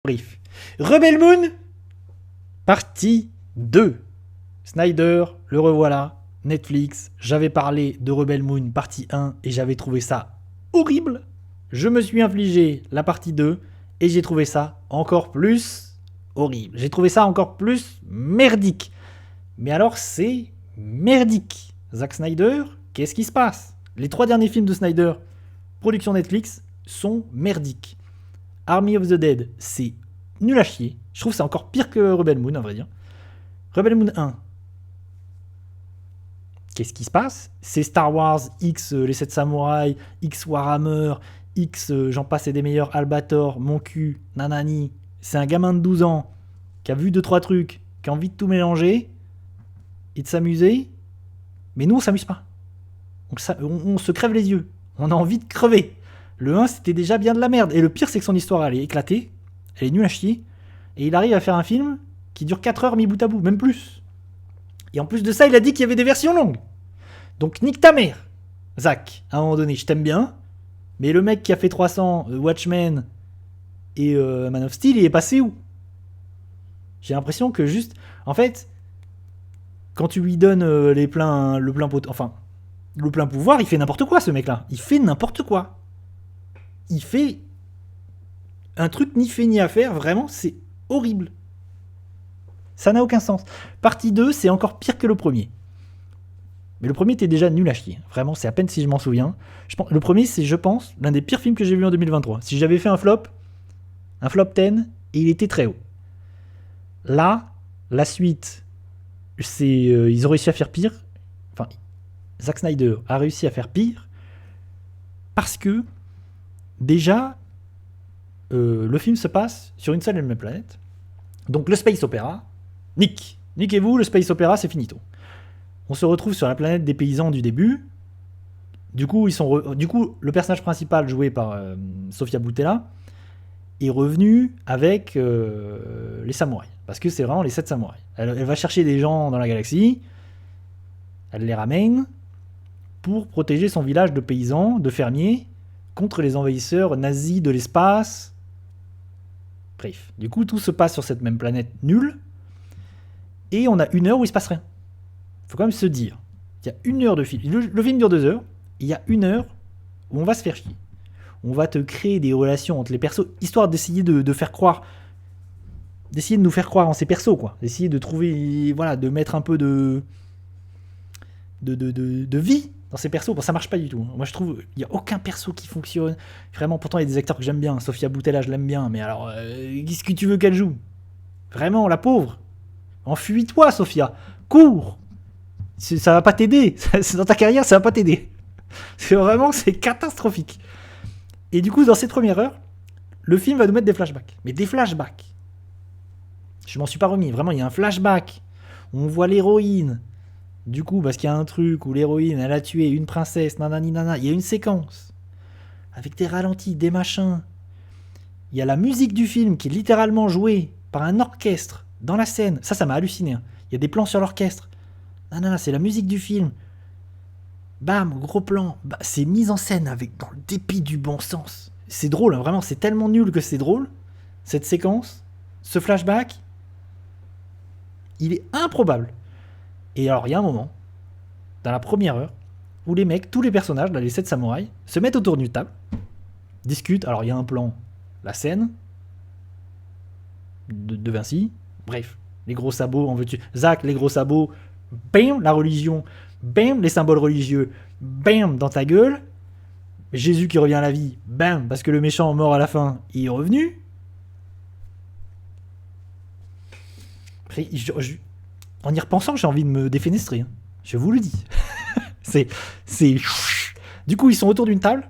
Brief. Rebel Moon, partie 2. Snyder, le revoilà. Netflix, j'avais parlé de Rebel Moon partie 1 et j'avais trouvé ça horrible. Je me suis infligé la partie 2 et j'ai trouvé ça encore plus horrible. J'ai trouvé ça encore plus merdique. Mais alors c'est merdique. Zack Snyder, qu'est-ce qui se passe? Les 3 derniers films de Snyder, production Netflix, sont merdiques. Army of the Dead, c'est nul à chier. Je trouve que c'est encore pire que Rebel Moon, à vrai dire. Rebel Moon 1, qu'est-ce qui se passe? C'est Star Wars X, les 7 samouraïs, X Warhammer, X, j'en passe et des meilleurs, Albator, mon cul, nanani. C'est un gamin de 12 ans qui a vu 2-3 trucs, qui a envie de tout mélanger et de s'amuser. Mais nous, on s'amuse pas. On se crève les yeux. On a envie de crever. Le 1, c'était déjà bien de la merde. Et le pire, c'est que son histoire, elle est éclatée. Elle est nulle à chier. Et il arrive à faire un film qui dure 4 heures mis bout à bout, même plus. Et en plus de ça, il a dit qu'il y avait des versions longues. Donc nique ta mère, Zach. À un moment donné, je t'aime bien. Mais le mec qui a fait 300, Watchmen et Man of Steel, il est passé où? J'ai l'impression que juste... En fait, quand tu lui donnes le plein pouvoir, il fait n'importe quoi, ce mec-là. Il fait n'importe quoi. Il fait un truc ni fait ni à faire, vraiment, c'est horrible. Ça n'a aucun sens. Partie 2, c'est encore pire que le premier. Mais le premier était déjà nul à chier. Vraiment, c'est à peine si je m'en souviens. Le premier, c'est, je pense, l'un des pires films que j'ai vu en 2023. Si j'avais fait un flop 10, et il était très haut. Là, la suite, c'est ils ont réussi à faire pire. Enfin, Zack Snyder a réussi à faire pire parce que déjà, le film se passe sur une seule et même planète. Donc le space opéra, niquez-vous, le space opéra, c'est finito. On se retrouve sur la planète des paysans du début. Du coup, le personnage principal joué par Sofia Boutella est revenu avec les samouraïs. Parce que c'est vraiment les 7 samouraïs. Elle va chercher des gens dans la galaxie, elle les ramène pour protéger son village de paysans, de fermiers, contre les envahisseurs nazis de l'espace. Bref, du coup, tout se passe sur cette même planète nulle, et on a 1 heure où il se passe rien. Faut quand même se dire, il y a 1 heure de film. Le film dure 2 heures, il y a 1 heure où on va se faire chier. On va te créer des relations entre les persos, histoire d'essayer de faire croire, d'essayer de nous faire croire en ces persos, quoi. D'essayer de trouver, voilà, de mettre un peu de vie dans ces persos. Bon, ça marche pas du tout. Moi, je trouve, il y a aucun perso qui fonctionne. Vraiment, pourtant, il y a des acteurs que j'aime bien. Sofia Boutella, je l'aime bien. Mais alors, qu'est-ce que tu veux qu'elle joue? Vraiment, la pauvre. Enfuis-toi, Sofia. Cours. Ça va pas t'aider. Dans ta carrière, ça va pas t'aider. C'est catastrophique. Et du coup, dans cette première heure, le film va nous mettre des flashbacks. Mais des flashbacks. Je m'en suis pas remis. Vraiment, il y a un flashback. On voit l'héroïne. Du coup, parce qu'il y a un truc où l'héroïne, elle a tué une princesse, nanani nana. Il y a une séquence. Avec des ralentis, des machins. Il y a la musique du film qui est littéralement jouée par un orchestre dans la scène. Ça m'a halluciné. Il y a des plans sur l'orchestre. Non, c'est la musique du film. Bam, gros plan. Bah, c'est mis en scène avec dans le dépit du bon sens. C'est drôle, hein, vraiment, c'est tellement nul que c'est drôle. Cette séquence, ce flashback, il est improbable. Et alors, il y a un moment, dans la première heure, où les mecs, tous les personnages, là, les 7 samouraïs, se mettent autour d'une table, discutent. Alors, il y a un plan, la scène de Vinci. Bref, les gros sabots, en veux-tu. Zach, les gros sabots. Bam, la religion. Bam, les symboles religieux. Bam, dans ta gueule. Jésus qui revient à la vie. Bam, parce que le méchant mort à la fin, il est revenu. Après, en y repensant, j'ai envie de me défenestrer. Hein. Je vous le dis. c'est... Du coup, ils sont autour d'une table.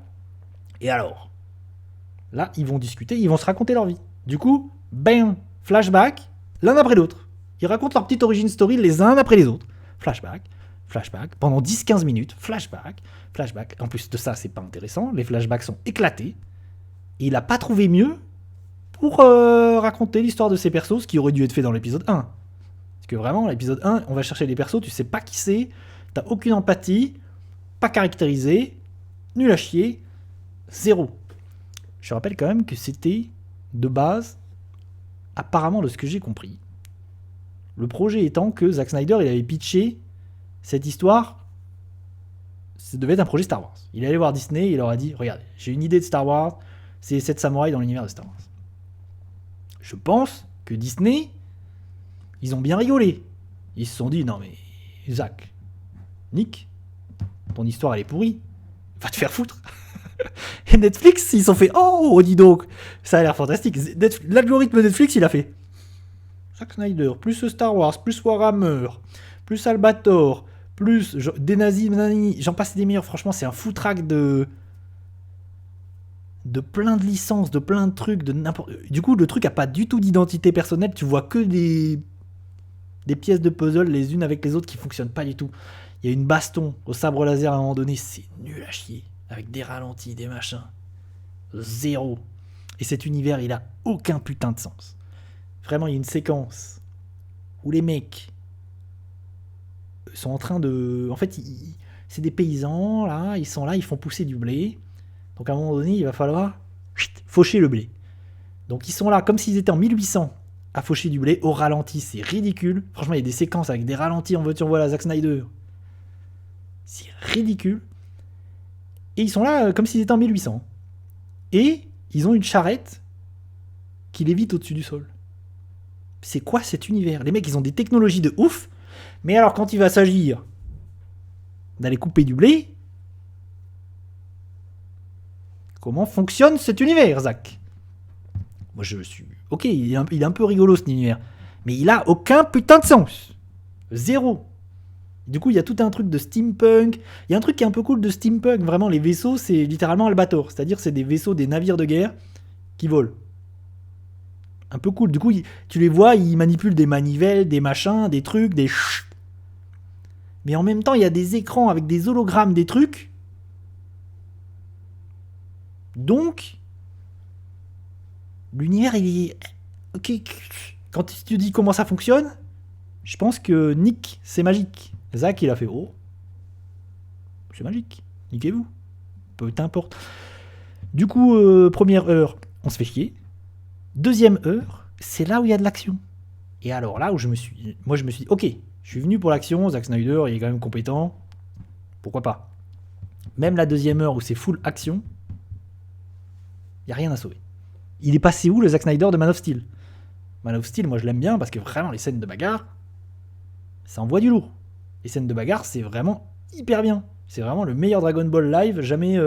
Et alors, là, ils vont discuter, ils vont se raconter leur vie. Du coup, bam, flashback, l'un après l'autre. Ils racontent leur petite origin story les uns après les autres. Flashback, pendant 10-15 minutes, flashback. En plus de ça, c'est pas intéressant, les flashbacks sont éclatés. Et il a pas trouvé mieux pour raconter l'histoire de ces persos, ce qui aurait dû être fait dans l'épisode 1. Parce que vraiment, l'épisode 1, on va chercher des persos, tu sais pas qui c'est, t'as aucune empathie, pas caractérisé, nul à chier, zéro. Je rappelle quand même que c'était, de base, apparemment, de ce que j'ai compris, le projet étant que Zack Snyder, il avait pitché cette histoire, ça devait être un projet Star Wars. Il allait voir Disney, il leur a dit, regardez, j'ai une idée de Star Wars, c'est les 7 samouraïs dans l'univers de Star Wars. Je pense que Disney, ils ont bien rigolé. Ils se sont dit, non mais, Zack, Nick, ton histoire elle est pourrie, va te faire foutre. Et Netflix, ils se sont fait, oh, dis donc, ça a l'air fantastique. L'algorithme Netflix, il a fait Zack Snyder, plus Star Wars, plus Warhammer, plus Albator, plus des nazis, j'en passe des meilleurs. Franchement, c'est un foutraque de plein de licences, de plein de trucs, de n'importe. Du coup, le truc a pas du tout d'identité personnelle. Tu vois que des pièces de puzzle les unes avec les autres qui fonctionnent pas du tout. Il y a une baston au sabre laser à un moment donné, c'est nul à chier, avec des ralentis, des machins, zéro. Et cet univers, il a aucun putain de sens. Vraiment, il y a une séquence où les mecs sont en train de... En fait, c'est des paysans, là, ils sont là, ils font pousser du blé. Donc à un moment donné, il va falloir faucher le blé. Donc ils sont là, comme s'ils étaient en 1800, à faucher du blé, au ralenti, c'est ridicule. Franchement, il y a des séquences avec des ralentis en voiture, voilà, Zack Snyder. C'est ridicule. Et ils sont là, comme s'ils étaient en 1800. Et ils ont une charrette qui lévite au-dessus du sol. C'est quoi cet univers? Les mecs, ils ont des technologies de ouf. Mais alors, quand il va s'agir d'aller couper du blé, comment fonctionne cet univers, Zack? Moi, je suis... Ok, il est un peu rigolo, cet univers. Mais il a aucun putain de sens. Zéro. Du coup, il y a tout un truc de steampunk. Il y a un truc qui est un peu cool de steampunk. Vraiment, les vaisseaux, c'est littéralement Albator. C'est-à-dire, c'est des vaisseaux, des navires de guerre qui volent. Un peu cool. Du coup, tu les vois, ils manipulent des manivelles, des machins, des trucs, des... Mais en même temps, il y a des écrans avec des hologrammes, des trucs. Donc, l'univers, il est... Ok. Quand tu te dis comment ça fonctionne, je pense que Nick, c'est magique. Zack, il a fait, oh, c'est magique. Niquez-vous. Peu t'importe. Du coup, première heure, on se fait chier. Deuxième heure, c'est là où il y a de l'action. Et alors là où je me suis dit, ok, je suis venu pour l'action, Zack Snyder, il est quand même compétent, pourquoi pas. Même la deuxième heure où c'est full action, il n'y a rien à sauver. Il est passé où le Zack Snyder de Man of Steel? Man of Steel, moi je l'aime bien parce que vraiment les scènes de bagarre, ça envoie du lourd. Les scènes de bagarre, c'est vraiment hyper bien. C'est vraiment le meilleur Dragon Ball live jamais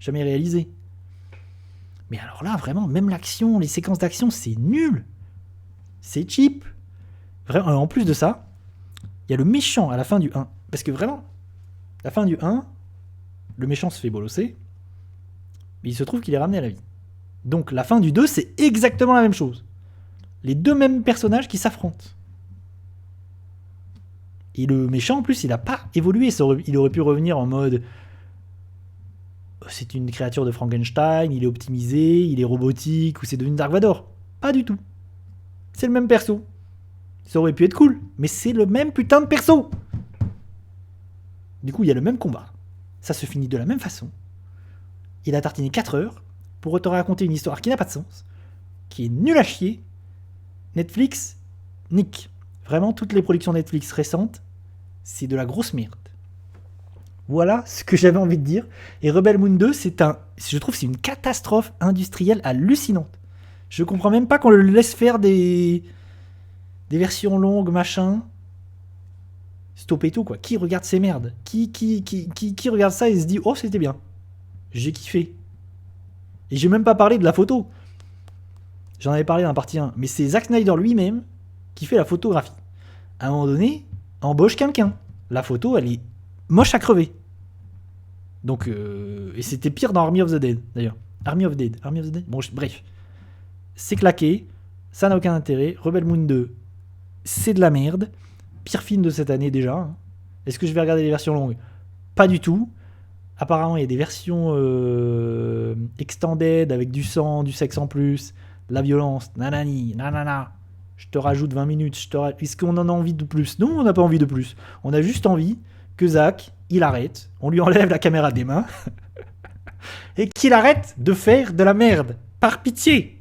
réalisé. Mais alors là, vraiment, même l'action, les séquences d'action, c'est nul. C'est cheap. Vraiment, en plus de ça, il y a le méchant à la fin du 1. Parce que vraiment, la fin du 1, le méchant se fait bolosser, mais il se trouve qu'il est ramené à la vie. Donc la fin du 2, c'est exactement la même chose. Les deux mêmes personnages qui s'affrontent. Et le méchant, en plus, il n'a pas évolué. Il aurait pu revenir en mode... C'est une créature de Frankenstein, il est optimisé, il est robotique, ou c'est devenu Dark Vador. Pas du tout. C'est le même perso. Ça aurait pu être cool, mais c'est le même putain de perso. Du coup, il y a le même combat. Ça se finit de la même façon. Il a tartiné 4 heures pour te raconter une histoire qui n'a pas de sens, qui est nulle à chier. Netflix, nique. Vraiment, toutes les productions Netflix récentes, c'est de la grosse merde. Voilà ce que j'avais envie de dire. Et Rebel Moon 2, je trouve que c'est une catastrophe industrielle hallucinante. Je comprends même pas qu'on le laisse faire des versions longues, machin. Stop et tout, quoi. Qui regarde ces merdes? Qui regarde ça et se dit « Oh, c'était bien. J'ai kiffé. » Et j'ai même pas parlé de la photo. J'en avais parlé dans la partie 1. Mais c'est Zack Snyder lui-même qui fait la photographie. À un moment donné, embauche quelqu'un. La photo, elle est moche à crever. Donc, et c'était pire dans Army of the Dead, d'ailleurs. Army of the Dead. Bon, bref. C'est claqué. Ça n'a aucun intérêt. Rebel Moon 2, c'est de la merde. Pire film de cette année, déjà. Hein. Est-ce que je vais regarder les versions longues? Pas du tout. Apparemment, il y a des versions extended avec du sang, du sexe en plus, de la violence, nanani, nanana. Je te rajoute 20 minutes. Est-ce qu'on en a envie de plus? Non, on n'a pas envie de plus. On a juste envie que Zack, il arrête, on lui enlève la caméra des mains et qu'il arrête de faire de la merde. Par pitié.